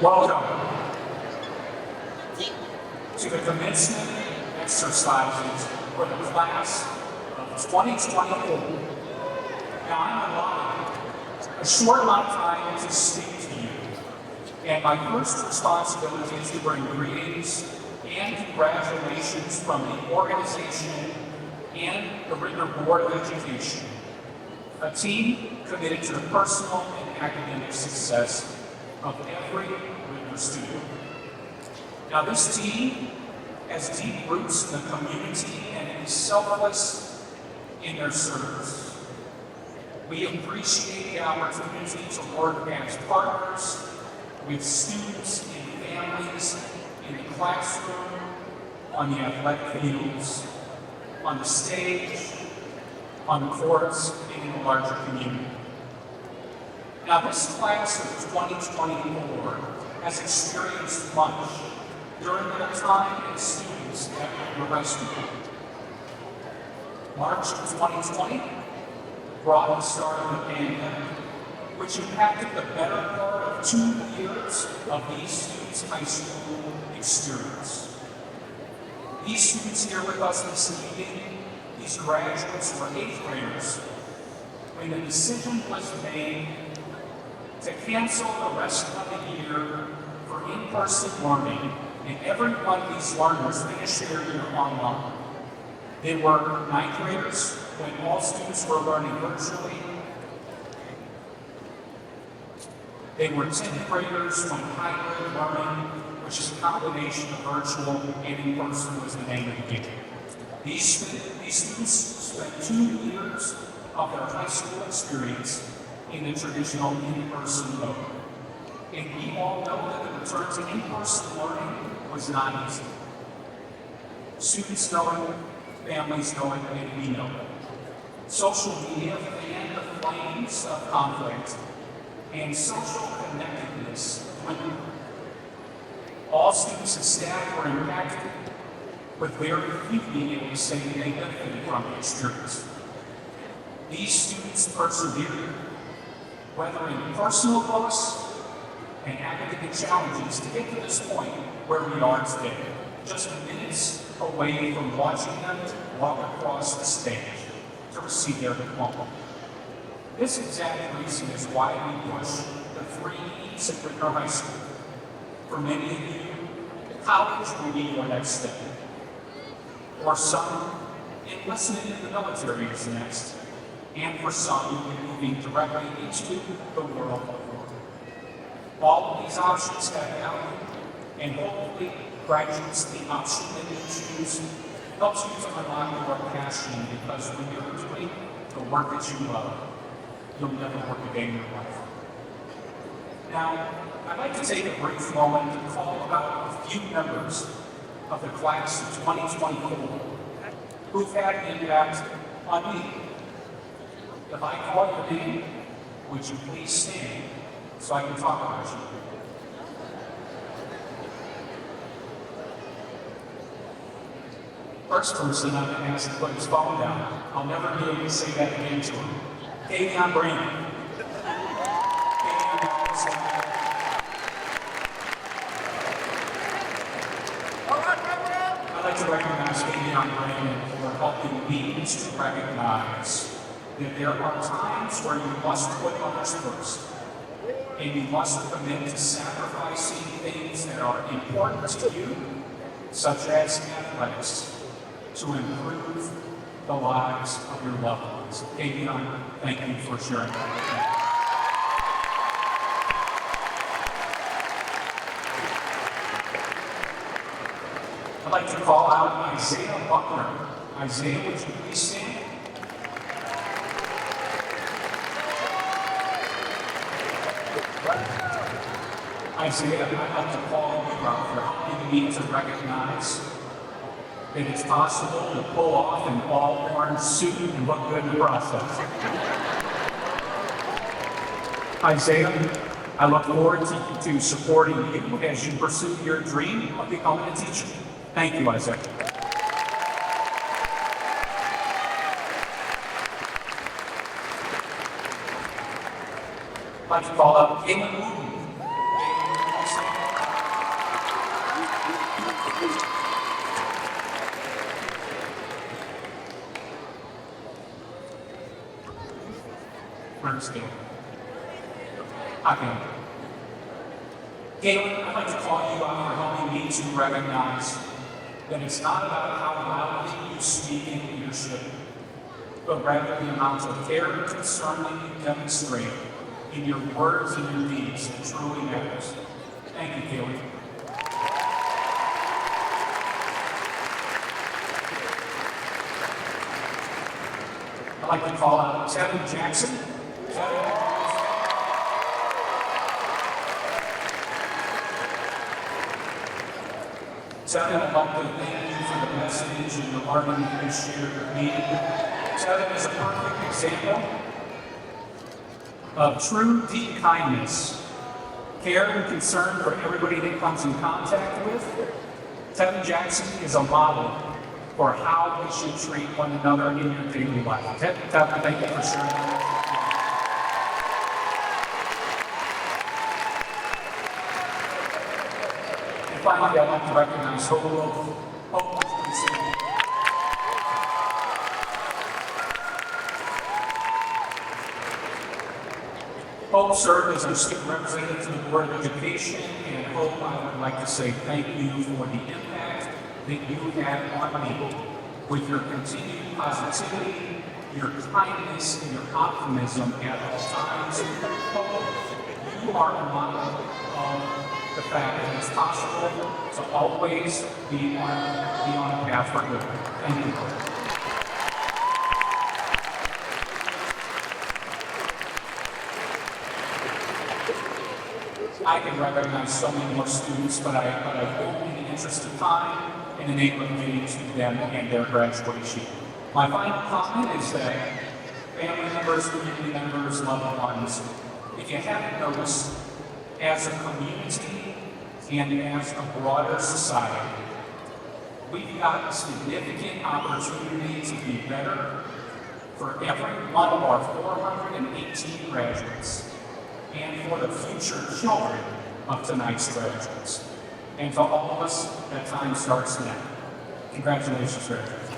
Welcome to the commencement exercises for the class of 2024. Now, I'm allotted a short amount of time to speak to you, and my first responsibility is to bring greetings and congratulations from the organization and the Ritter Board of Education, a team committed to the personal and academic success of every Ritter student. Now, this team has deep roots in the community and is selfless in their service. We appreciate the opportunity to work as partners with students and families in the classroom, on the athletic fields, on the stage, on the courts, and in the larger community. Now, this class of 2024 has experienced much during their time as students at the high school. March of 2020 brought the start of the pandemic, which impacted the better part of 2 years of these students' high school experience. These students here with us this evening, these graduates were 8th graders when the decision was made to cancel the rest of the year for in-person learning, and every one of these learners finished their year online. They were 9th graders when all students were learning virtually. They were 10th graders when hybrid learning, which is a combination of virtual and in-person, was the name of the game. These students spent 2 years of their high school experience in the traditional in-person mode. And we all know that the return to in-person learning was not easy. Students know it, families know it, and we know it. Social media fanned the flames of conflict, and social connectedness dwindled. All students and staff were impacted, with very few being able to say that they benefited from the experience. These students persevered, weathering personal loss and academic challenges to get to this point where we are today, just minutes away from watching them walk across the stage to receive their diploma. This exact reason is why we push the 3 E's at Ritter High School. For many of you, college will be your next step. For some, enlistment in the military is next. And for some, you'll be moving directly into the world of work. All of these options have value, and hopefully, graduates, the option that you choose helps you to unlock your passion, because when you're doing the work that you love, you'll never work a day in your life. Now, I'd like to take a brief moment to call out a few members of the class of 2024 who've had an impact on me. If I call your name, would you please stand so I can talk about you? First person I'm going to ask to put his phone down. I'll never be able to say that again to him. Davion Brandon. I'd like to recognize Davion Brandon for helping me to recognize that there are times where you must put others first, and you must commit to sacrificing things that are important to you, such as athletics, to improve the lives of your loved ones. Davion, thank you for sharing that. I'd like to call out Isaiah Buckner. Isaiah, would you please stand? Isaiah, I'd like to call you out for helping me to recognize that it's possible to pull off an all-orange suit and look good in the process. Isaiah, I look forward to supporting you as you pursue your dream of becoming a teacher. Thank you, Isaiah. I'd like to call up Caitlin Wooten. Where's Galen? Okay. Galen, I'd like to call you out for helping me to recognize that it's not about how loudly you speak in leadership, but rather the amount of care and concern that you demonstrate in your words and your deeds that truly matters. Thank you, Galen. I'd like to call out Tevin Jackson. Tevin, I'd like to thank you for the message and the learning that you shared with me. Tevin is a perfect example of true, deep kindness, care and concern for everybody that comes in contact with. Tevin Jackson is a model for how we should treat one another in your daily life. Tevin, thank you for sharing that. And finally, I'd like to recognize Hope. Hope served as our student representative to the Board of Education, and Hope, I would like to say thank you for the impact that you had on me with your continued positivity, your kindness, and your optimism at all times. Hope, you are a model of the fact that it's possible to always be on a path for good. Thank you. I can recognize so many more students, but I won't in the interest of time in the name of getting to them and their graduation. My final comment is that family members, community members, loved ones, if you haven't noticed, as a community and as a broader society, we've got a significant opportunity to be better for every one of our 418 graduates, and for the future children of tonight's graduates. And for all of us, that time starts now. Congratulations, graduates.